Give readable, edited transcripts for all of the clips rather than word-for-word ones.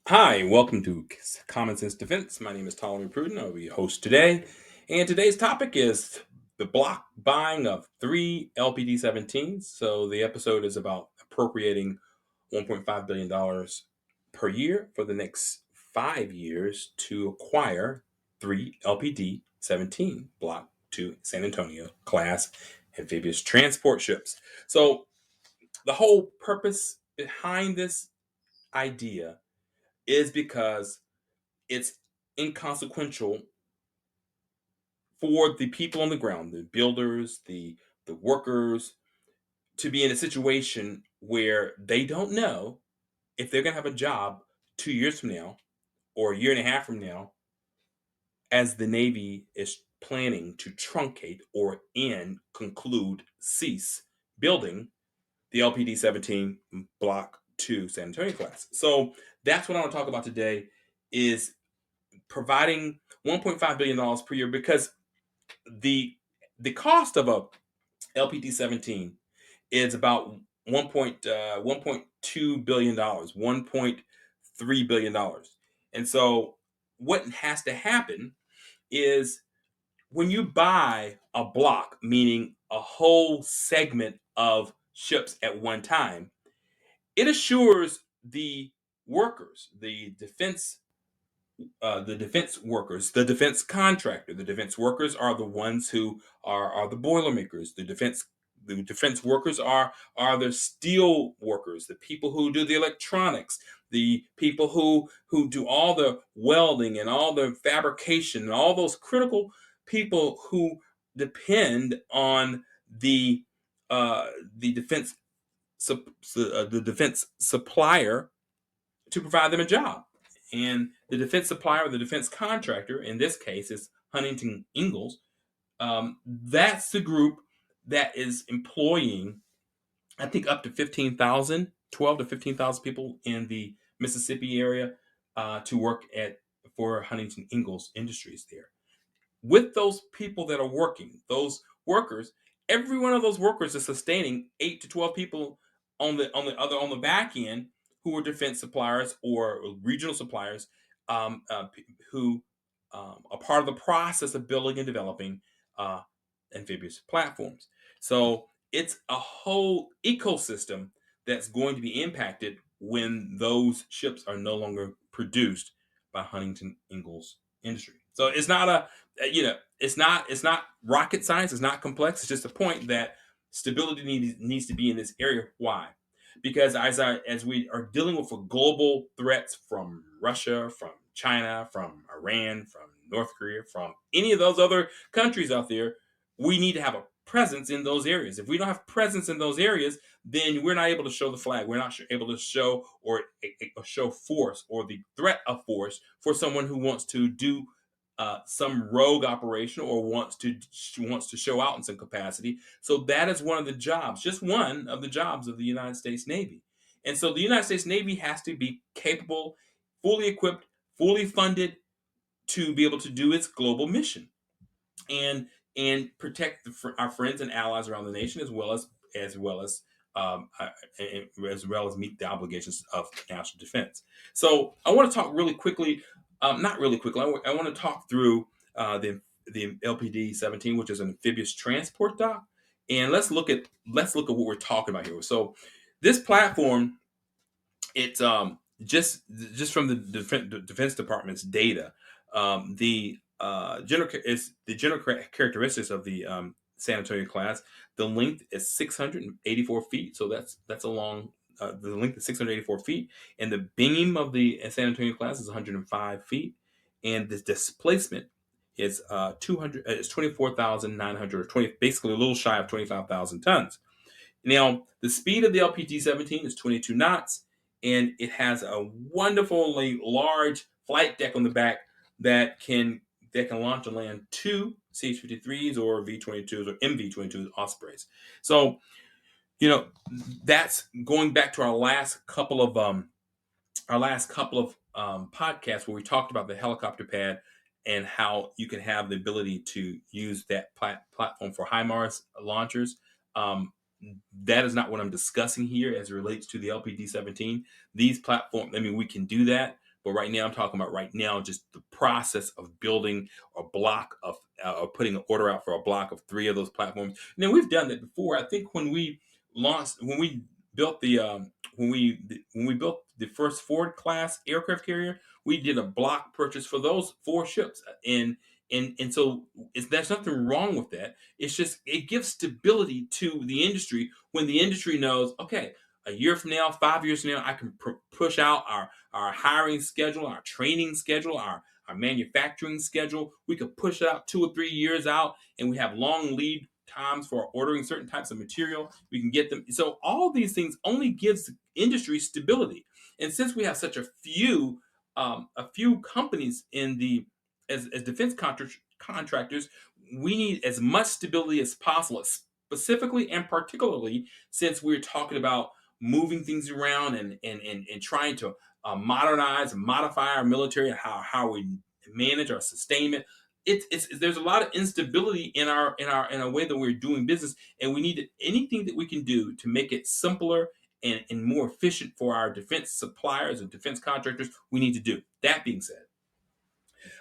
Hi, welcome to Common Sense Defense. My name is Ptolemy Pruden. I'll be your host today. And today's topic is the block buying of three LPD 17s. So the episode is about appropriating $1.5 billion per year for the next 5 years to acquire three LPD 17 Block 2 San Antonio class amphibious transport ships. So the whole purpose behind this idea is because it's inconsequential for the people on the ground, the builders, the workers, to be in a situation where they don't know if they're going to have a job 2 years from now or a year and a half from now, as the Navy is planning to truncate or conclude, cease building the LPD 17 Block 2 San Antonio class. So that's what I want to talk about today is providing $1.5 billion per year, because the the cost of a LPD 17 is about 1.2 billion dollars, $1.3 billion. And so what has to happen is, when you buy a block, meaning a whole segment of ships at one time, it assures the workers, the defense workers, the defense contractor. The defense workers are the ones who are the boilermakers. The defense workers are the steel workers, the people who do the electronics, the people who do all the welding and all the fabrication and all those critical people who depend on the uh, the defense the defense supplier to provide them a job. And the defense supplier, the defense contractor, in this case, is Huntington Ingalls. That's the group that is employing, I think, up to 15,000, 12 to 15,000 people in the Mississippi area to work for Huntington Ingalls Industries there. With those people that are working, those workers, every one of those workers is sustaining 8 to 12 people on the back end, who are defense suppliers or regional suppliers, who are part of the process of building and developing uh, amphibious platforms. So it's a whole ecosystem that's going to be impacted when those ships are no longer produced by Huntington Ingalls Industry. So it's not it's not rocket science. It's not complex. It's just a point that stability needs to be in this area. Why? Because as we are dealing with global threats from Russia, from China, from Iran, from North Korea, from any of those other countries out there, we need to have a presence in those areas. If we don't have presence in those areas, then we're not able to show the flag. We're not able to show show force or the threat of force for someone who wants to do some rogue operation or wants to show out in some capacity. So that is one of the jobs, just one of the jobs of the United States Navy. And so the United States Navy has to be capable, fully equipped, fully funded to be able to do its global mission and protect our friends and allies around the nation, um, uh, as well as meet the obligations of national defense. So I want to talk really quickly, not really quickly. I want to talk through the LPD 17, which is an amphibious transport dock, and let's look at what we're talking about here. So this platform, it's just from the Defense Department's data. The general characteristics of the San Antonio class. The length is 684 feet, so that's a long. The length is 684 feet, and the beam of the San Antonio class is 105 feet, and the displacement is 200. It's 24,900, basically a little shy of 25,000 tons. Now, the speed of the LPT 17 is 22 knots, and it has a wonderfully large flight deck on the back that can launch and land two CH-53s or V-22s or MV-22s Ospreys. So, you know, that's going back to our last couple of podcasts where we talked about the helicopter pad and how you can have the ability to use that platform for HIMARS launchers. Um, that is not what I'm discussing here as it relates to the LPD 17. These platforms, I mean, we can do that, But right now, I'm talking about right now just the process of building a block of or putting an order out for a block of 3 of those platforms. Now we've done that before. I think when we built the when we built the first Ford class aircraft carrier, we did a block purchase for those 4 ships, and so there's nothing wrong with that. It's just it gives stability to the industry when the industry knows, okay, a year from now, 5 years from now, I can push out our hiring schedule, our training schedule, our manufacturing schedule. We could push it out 2 or 3 years out, and we have long lead times for ordering certain types of material. We can get them. So all these things only gives the industry stability. And since we have such a few companies in the as defense contractors, we need as much stability as possible, specifically and particularly since we're talking about moving things around and trying to modernize and modify our military and how we manage our sustainment. It's there's a lot of instability in our way that we're doing business, and we need anything that we can do to make it simpler and more efficient for our defense suppliers and defense contractors. We need to do. That being said,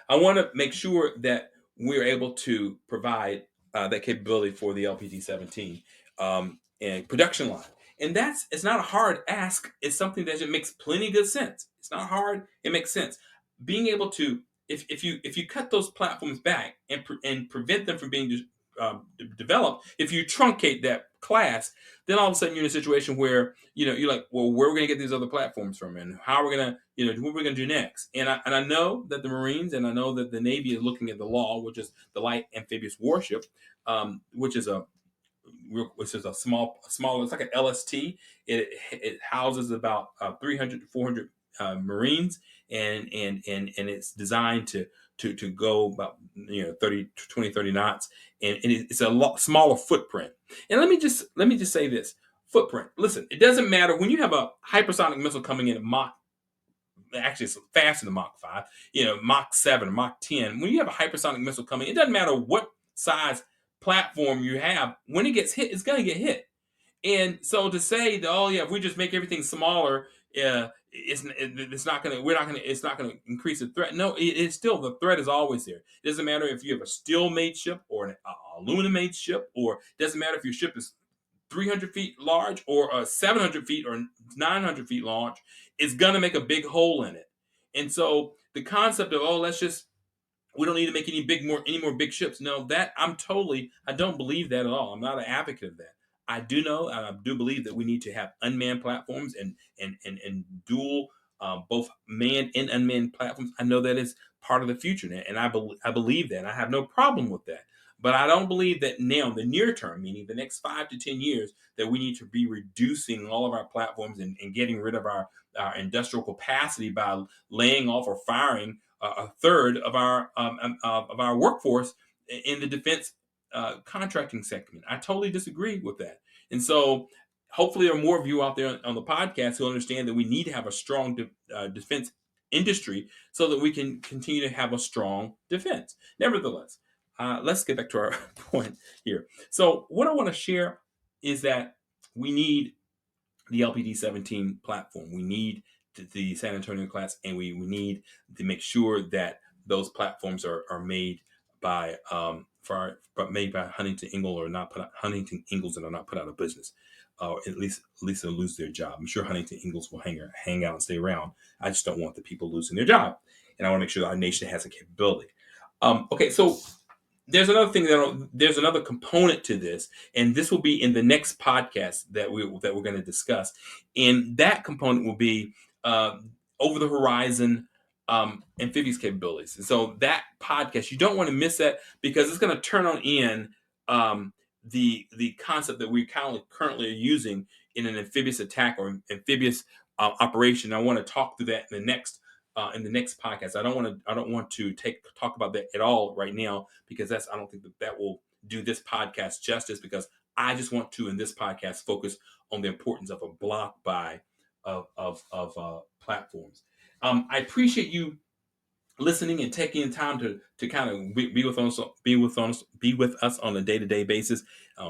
I want to make sure that we're able to provide that capability for the LPD 17 and production line. And it's not a hard ask. It's something that makes plenty good sense. It's not hard. It makes sense. Being able to, if you cut those platforms back and prevent them from being developed, if you truncate that class, then all of a sudden you're in a situation where you're like, well, where are we going to get these other platforms from, and how are we going to what are we going to do next? And I know that the Marines and I know that the Navy is looking at the law, which is the light amphibious warship, which is a small. It's like an LST. It houses about 300 to 400 Marines, and it's designed to go about 30 knots, and it's a lot smaller footprint. And let me just say this footprint. Listen, it doesn't matter when you have a hypersonic missile coming in at Mach. Actually, it's faster than Mach 5, Mach 7, Mach 10. When you have a hypersonic missile coming, it doesn't matter what size platform you have. When it gets hit, it's going to get hit. And so to say that, oh yeah, if we just make everything smaller, it's not going to it's not going to increase the threat. No, it's still, the threat is always there. It doesn't matter if you have a steel made ship or an aluminum made ship, or it doesn't matter if your ship is 300 feet large or 700 feet or 900 feet large. It's going to make a big hole in it. And so the concept of, we don't need to make any more big ships. No, I don't believe that at all. I'm not an advocate of that. I do know, and I do believe that we need to have unmanned platforms and dual, both manned and unmanned platforms. I know that is part of the future, and I believe that. I have no problem with that. But I don't believe that now, in the near term, meaning the next 5 to 10 years, that we need to be reducing all of our platforms and getting rid of our industrial capacity by laying off or firing a third of our workforce in the defense contracting segment. I totally disagree with that. And so hopefully there are more of you out there on the podcast who understand that we need to have a strong defense industry so that we can continue to have a strong defense. Nevertheless, let's get back to our point here. So what I want to share is that we need the LPD 17 platform. We need the San Antonio class, and we need to make sure that those platforms are made by made by Huntington Ingalls, or not put out, Huntington Ingalls, and are not put out of business. At least they'll lose their job. I'm sure Huntington Ingalls will hang out and stay around. I just don't want the people losing their job, and I want to make sure that our nation has a capability. Okay, so there's another component to this, and this will be in the next podcast that we're going to discuss. And that component will be over the horizon amphibious capabilities. And so that podcast, you don't want to miss that, because it's going to turn on in the concept that we currently are using in an amphibious attack or amphibious operation. I want to talk through that in the next podcast. I don't want to talk about that at all right now, because I don't think that will do this podcast justice, because I just want to, in this podcast, focus on the importance of a block buy of platforms. I appreciate you listening and taking the time to kind of be with us on a day-to-day basis,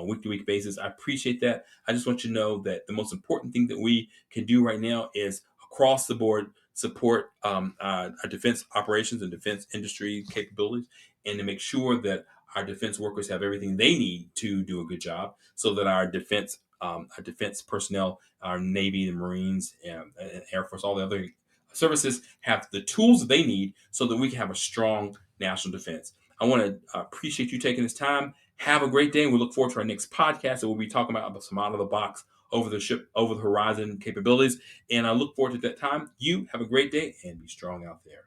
week-to-week basis. I appreciate that. I just want you to know that the most important thing that we can do right now is across the board support our defense operations and defense industry capabilities, and to make sure that our defense workers have everything they need to do a good job, so that our defense personnel, our Navy, the Marines, and Air Force, all the other services have the tools that they need so that we can have a strong national defense. I want to appreciate you taking this time. Have a great day, and we look forward to our next podcast. And we'll be talking about some out of the box, over the horizon capabilities. And I look forward to that time. You have a great day and be strong out there.